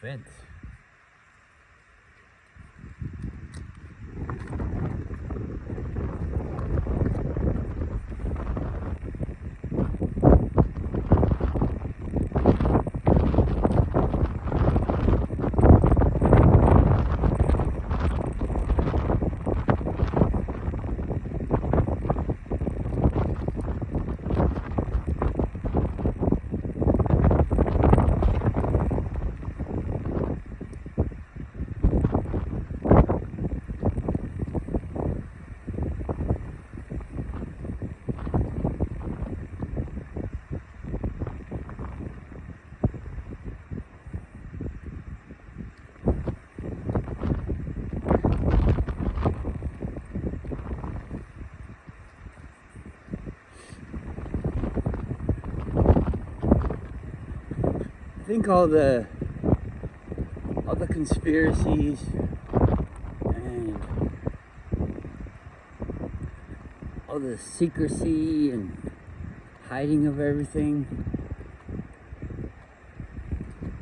fence. I think all the conspiracies and all the secrecy and hiding of everything,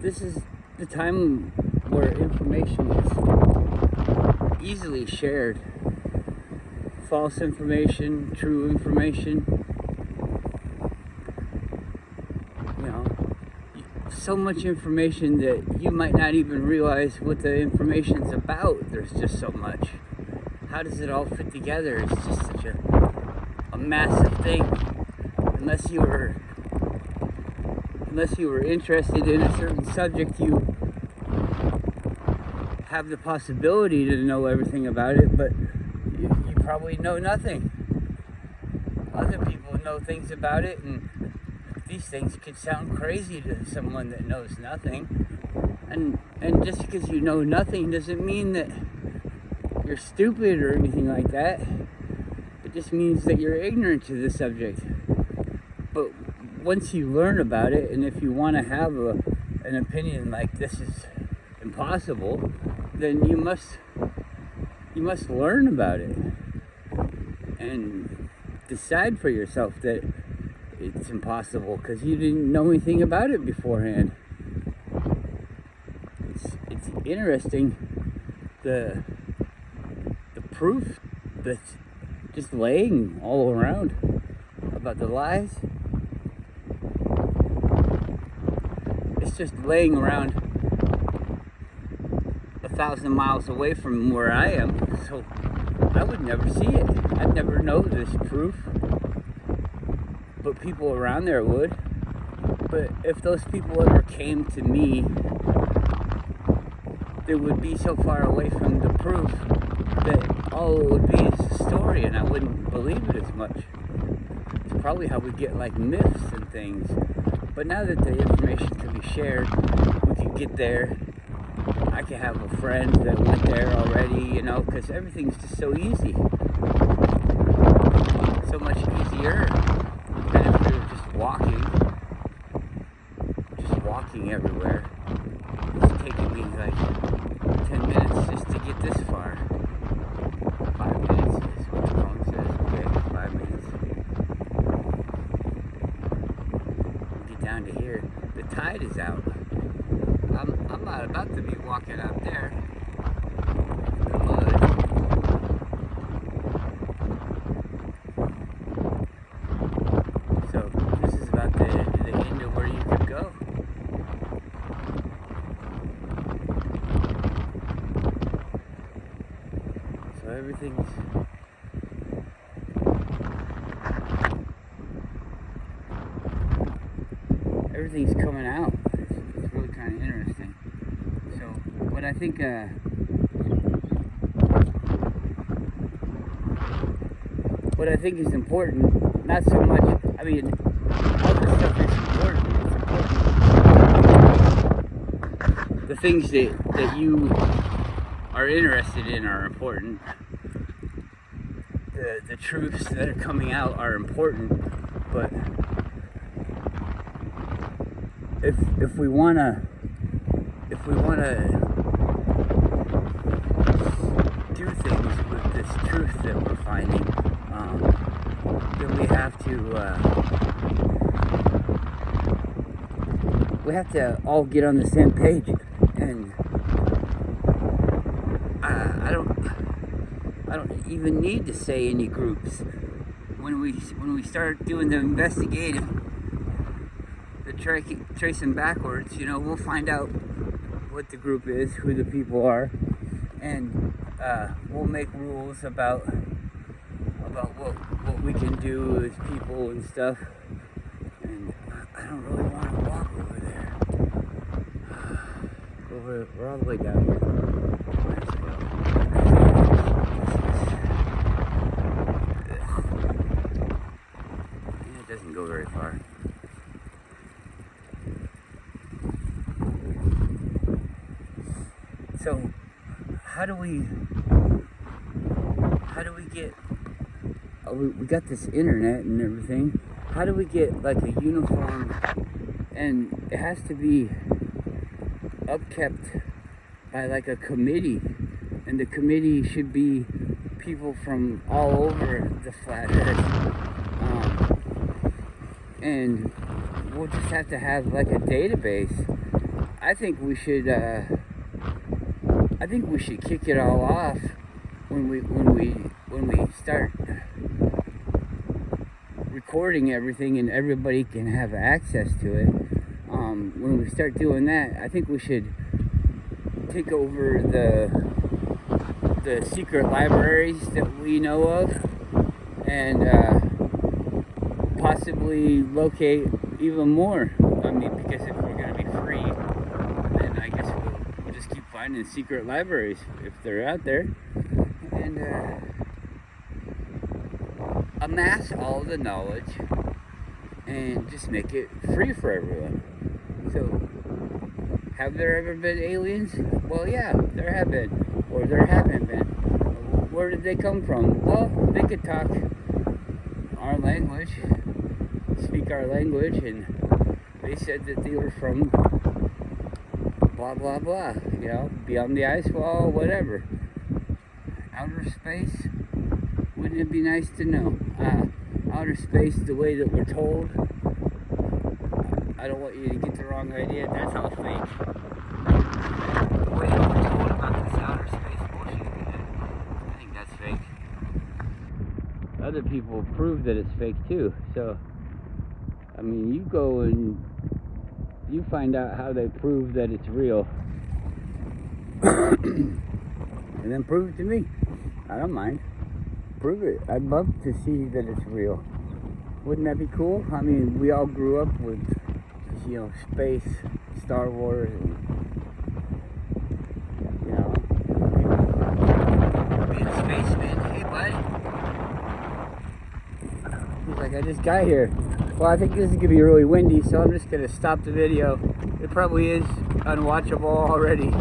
this is the time where information is easily shared. False information, true information, so much information that you might not even realize what the information's about. There's just so much. How does it all fit together? It's just such a massive thing. Unless you were interested in a certain subject, you have the possibility to know everything about it, but you probably know nothing. Other people know things about it, and these things could sound crazy to someone that knows nothing. And just because you know nothing doesn't mean that you're stupid or anything like that. It just means that you're ignorant to the subject. But once you learn about it, and if you want to have an opinion like this is impossible, then you must learn about it and decide for yourself that it's impossible because you didn't know anything about it beforehand. It's interesting, the proof that's just laying all around about the lies. It's just laying around 1,000 miles away from where I am, so I would never see it. I'd never know this proof. But people around there would. But if those people ever came to me, they would be so far away from the proof that all it would be is a story, and I wouldn't believe it as much. It's probably how we get like myths and things. But now that the information can be shared, we can get there. I can have a friend that went there already, because everything's just so easy. So much easier. And if we were just walking everywhere, it's taking me like 10 minutes just to get this far. 5 minutes is what the phone says. Okay, 5 minutes. Get down to here. The tide is out. I'm not about to be walking out there in the mud. So this is about the end of where you could go. So everything's coming out. It's really kind of interesting. So what I think is important, not so much, all this stuff is important. It's important. The things that you are interested in are important. The truths that are coming out are important, but if we wanna do things with this truth that we're finding, then we have to all get on the same page and even need to say any groups. When we start doing the investigative, the tracing backwards, you know, we'll find out what the group is, who the people are, and we'll make rules about what we can do as people and stuff. And I don't really want to walk over there. We're all the way down here. Let's go. It doesn't go very far. So, how do we get? Oh, we got this internet and everything. How do we get like a uniform? And it has to be upkept by like a committee, and the committee should be people from all over the flathead. And we'll just have to have like a database. I think we should kick it all off when we start recording everything and everybody can have access to it. When we start doing that, I think we should take over the secret libraries that we know of, and possibly locate even more. I mean, because if we're going to be free, then I guess we'll just keep finding secret libraries if they're out there, and amass all the knowledge and just make it free for everyone. So, have there ever been aliens? Well, yeah, there have been, or there haven't been. Where did they come from? Well, they could talk our language, speak our language, and they said that they were from blah blah blah, you know, beyond the ice wall, whatever. Outer space, wouldn't it be nice to know? Outer space, the way that we're told, I don't want you to get the wrong idea, that's all fake. The way that we're told about this outer space bullshit, I think that's fake. Other people prove that it's fake too, so I mean, you go and you find out how they prove that it's real. And then prove it to me. I don't mind. Prove it. I'd love to see that it's real. Wouldn't that be cool? I mean, we all grew up with, you know, space, Star Wars, and, you know, being a spaceman. Hey, buddy. He's like, I just got here. Well, I think this is going to be really windy, so I'm just going to stop the video. It probably is unwatchable already.